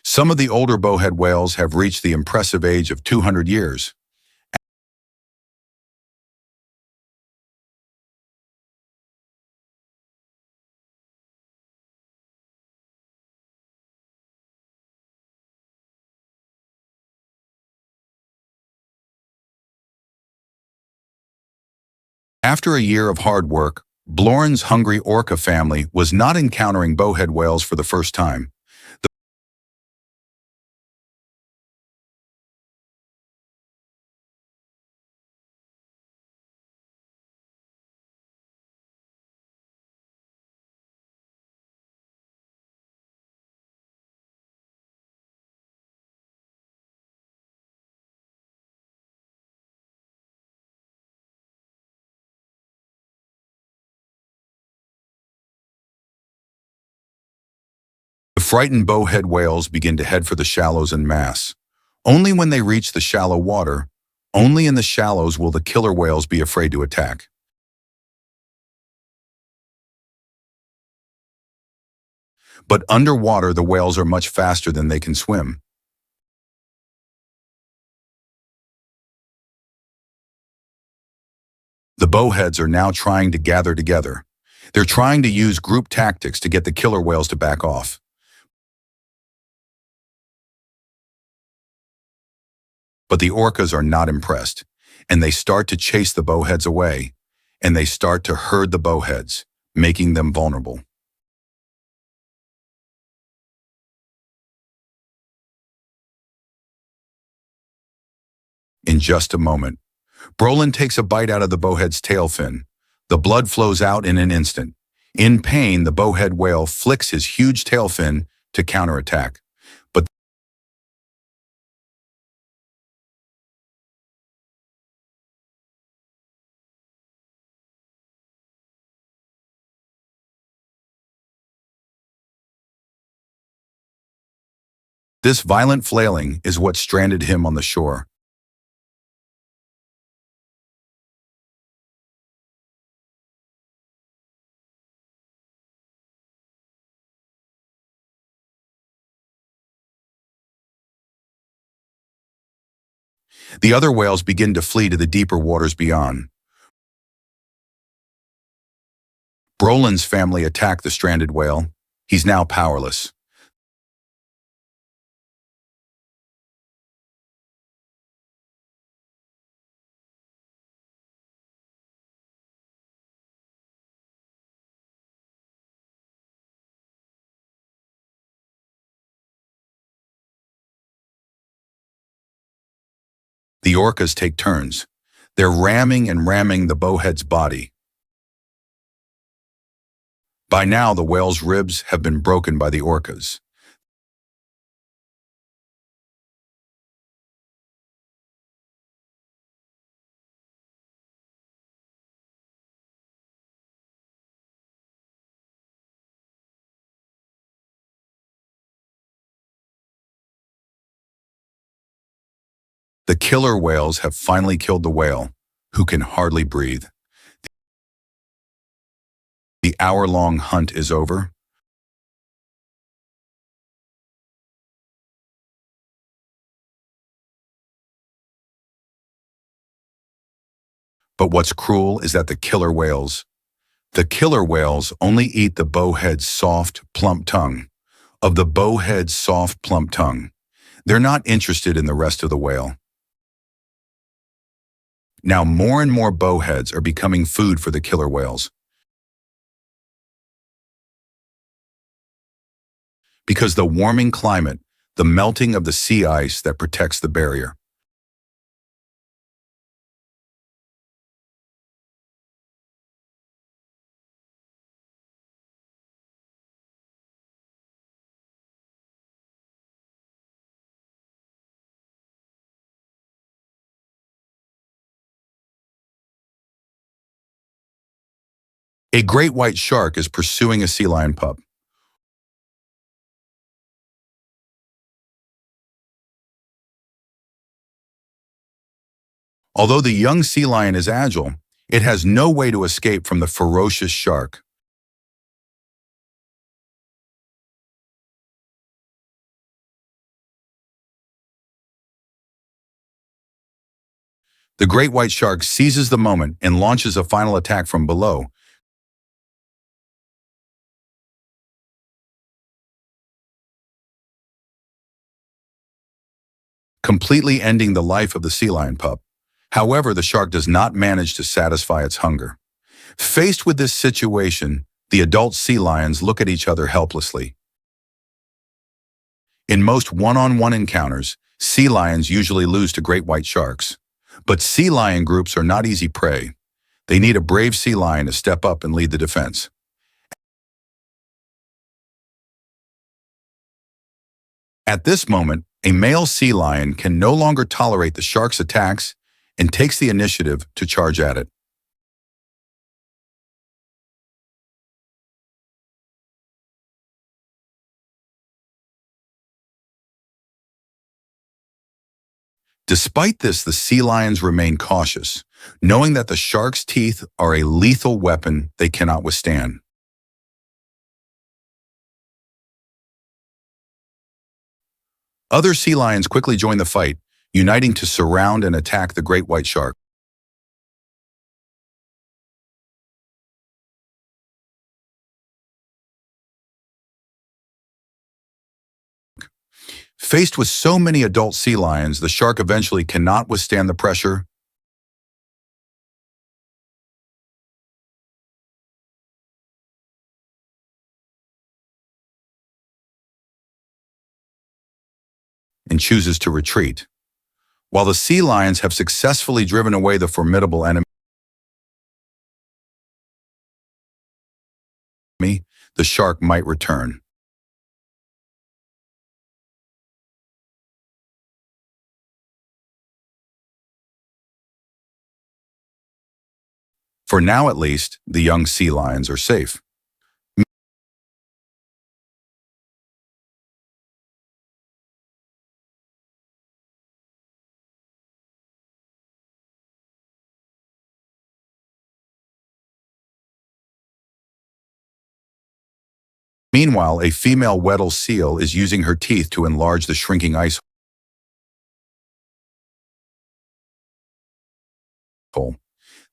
Some of the older bowhead whales have reached the impressive age of 200 years. After a year of hard work, Blorin's hungry orca family was not encountering bowhead whales for the first time. frightened bowhead whales begin to head for the shallows en masse. Only when they reach the shallow water, only in the shallows will the killer whales be afraid to attack. But underwater, the whales are much faster than they can swim. The bowheads are now trying to gather together. They're trying to use group tactics to get the killer whales to back off. But the orcas are not impressed, and they start to chase the bowheads away, and they start to herd the bowheads, making them vulnerable. In just a moment, Brolin takes a bite out of the bowhead's tail fin. The blood flows out in an instant. In pain, the bowhead whale flicks his huge tail fin to counterattack. But this violent flailing is what stranded him on the shore. The other whales begin to flee to the deeper waters beyond. Brolin's family attack the stranded whale. He's now powerless. The orcas take turns. They're ramming and ramming the bowhead's body. By now, the whale's ribs have been broken by the orcas. The killer whales have finally killed the whale, who can hardly breathe. The hour-long hunt is over. But what's cruel is that the killer whales only eat the bowhead's soft, plump tongue. Of the bowhead's soft, plump tongue, they're not interested in the rest of the whale. Now more and more bowheads are becoming food for the killer whales. Because the warming climate, the melting of the sea ice that protects the barrier. A great white shark is pursuing a sea lion pup. Although the young sea lion is agile, it has no way to escape from the ferocious shark. The great white shark seizes the moment and launches a final attack from below, completely ending the life of the sea lion pup. However, the shark does not manage to satisfy its hunger. Faced with this situation, the adult sea lions look at each other helplessly. In most one-on-one encounters, sea lions usually lose to great white sharks. But sea lion groups are not easy prey. They need a brave sea lion to step up and lead the defense. At this moment, a male sea lion can no longer tolerate the shark's attacks and takes the initiative to charge at it. Despite this, the sea lions remain cautious, knowing that the shark's teeth are a lethal weapon they cannot withstand. Other sea lions quickly join the fight, uniting to surround and attack the great white shark. Faced with so many adult sea lions, the shark eventually cannot withstand the pressure and chooses to retreat. While the sea lions have successfully driven away the formidable enemy, the shark might return. For now at least, the young sea lions are safe. Meanwhile, a female Weddell seal is using her teeth to enlarge the shrinking ice hole.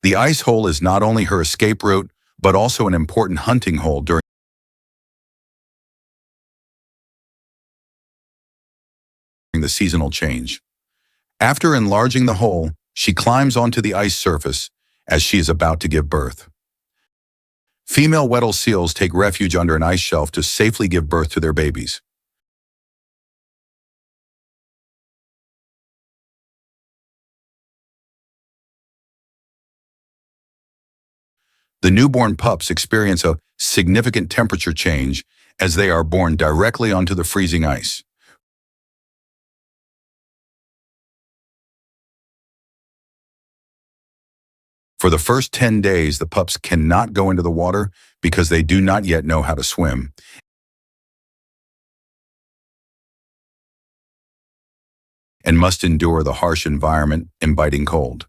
The ice hole is not only her escape route, but also an important hunting hole during the seasonal change. After enlarging the hole, she climbs onto the ice surface as she is about to give birth. Female Weddell seals take refuge under an ice shelf to safely give birth to their babies. The newborn pups experience a significant temperature change as they are born directly onto the freezing ice. For the first 10 days, the pups cannot go into the water because they do not yet know how to swim and must endure the harsh environment and biting cold.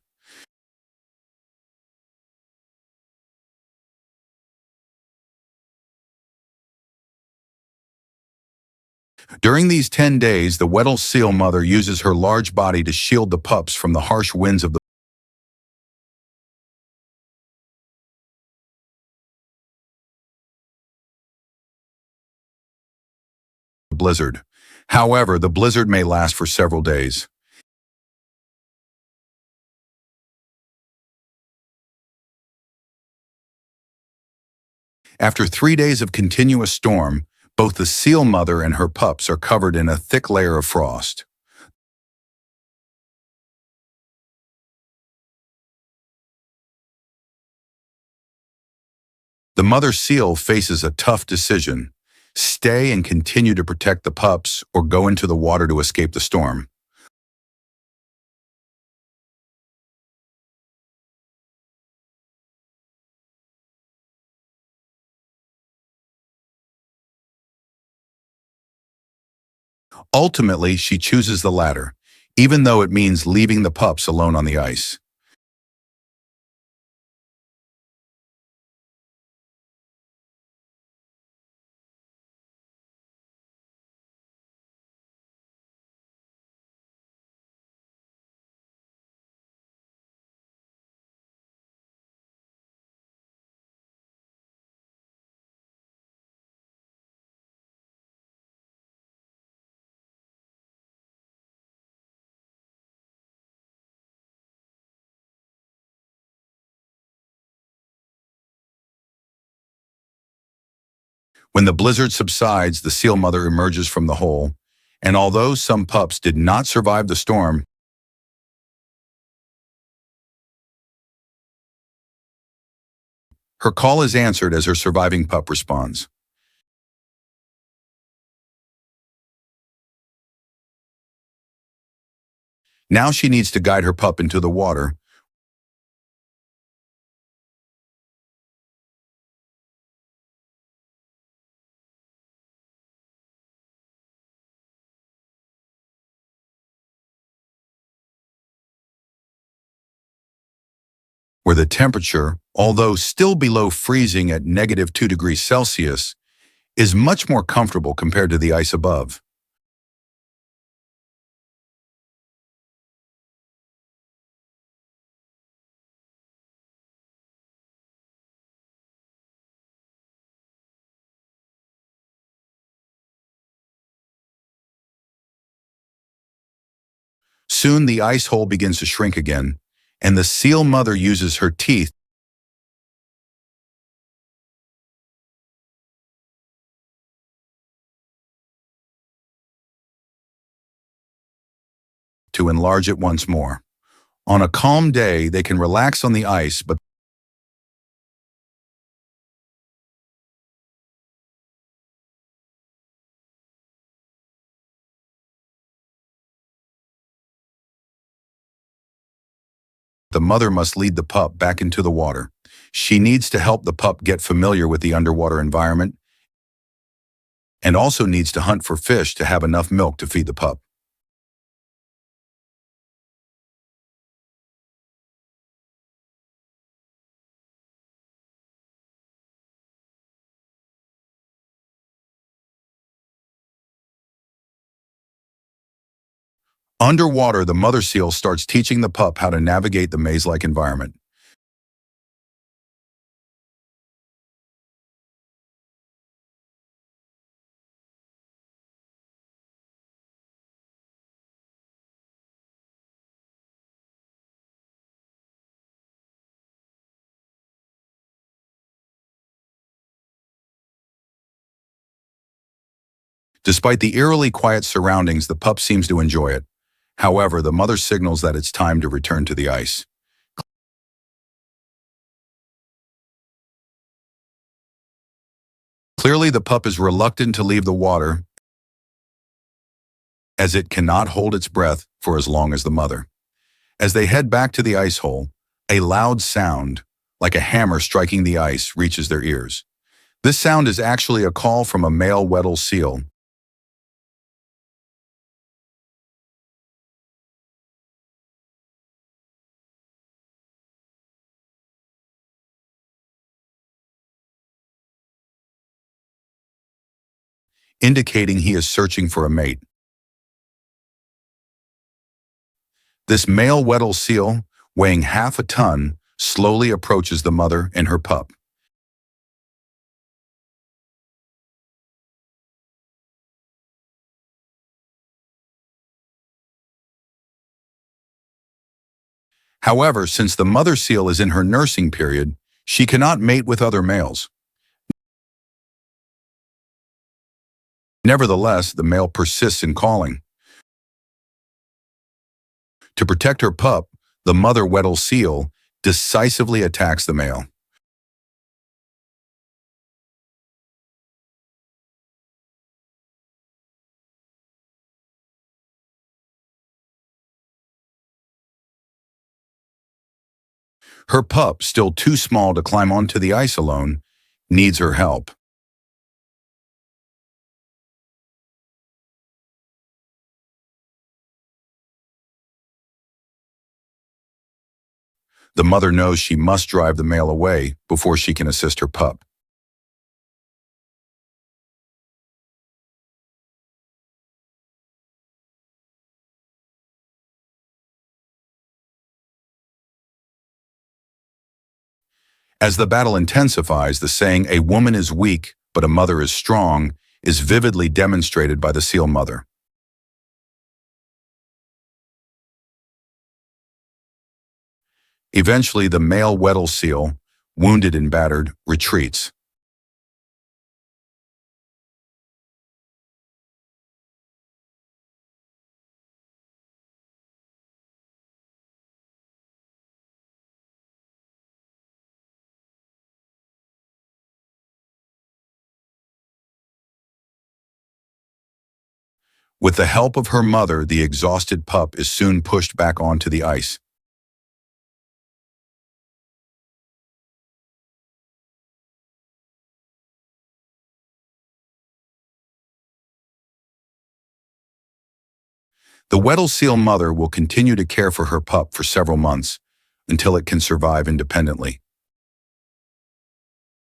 During these 10 days, the Weddell seal mother uses her large body to shield the pups from the harsh winds of the blizzard. However, the blizzard may last for several days. After 3 days of continuous storm, both the seal mother and her pups are covered in a thick layer of frost. The mother seal faces a tough decision: stay and continue to protect the pups or go into the water to escape the storm. Ultimately, she chooses the latter, even though it means leaving the pups alone on the ice. When the blizzard subsides, the seal mother emerges from the hole, and although some pups did not survive the storm, her call is answered as her surviving pup responds. Now she needs to guide her pup into the water, where the temperature, although still below freezing at -2 degrees Celsius, is much more comfortable compared to the ice above. Soon the ice hole begins to shrink again, and the seal mother uses her teeth to enlarge it once more. On a calm day, they can relax on the ice, but the mother must lead the pup back into the water. She needs to help the pup get familiar with the underwater environment and also needs to hunt for fish to have enough milk to feed the pup. Underwater, the mother seal starts teaching the pup how to navigate the maze-like environment. Despite the eerily quiet surroundings, the pup seems to enjoy it. However, the mother signals that it's time to return to the ice. Clearly, the pup is reluctant to leave the water as it cannot hold its breath for as long as the mother. As they head back to the ice hole, a loud sound, like a hammer striking the ice, reaches their ears. This sound is actually a call from a male Weddell seal. Indicating he is searching for a mate. This male Weddell seal, weighing half a ton, slowly approaches the mother and her pup. However, since the mother seal is in her nursing period, she cannot mate with other males. Nevertheless, the male persists in calling. To protect her pup, the mother Weddell seal decisively attacks the male. Her pup, still too small to climb onto the ice alone, needs her help. The mother knows she must drive the male away before she can assist her pup. As the battle intensifies, the saying, "A woman is weak, but a mother is strong," is vividly demonstrated by the seal mother. Eventually, the male Weddell seal, wounded and battered, retreats. With the help of her mother, the exhausted pup is soon pushed back onto the ice. The Weddell seal mother will continue to care for her pup for several months, until it can survive independently.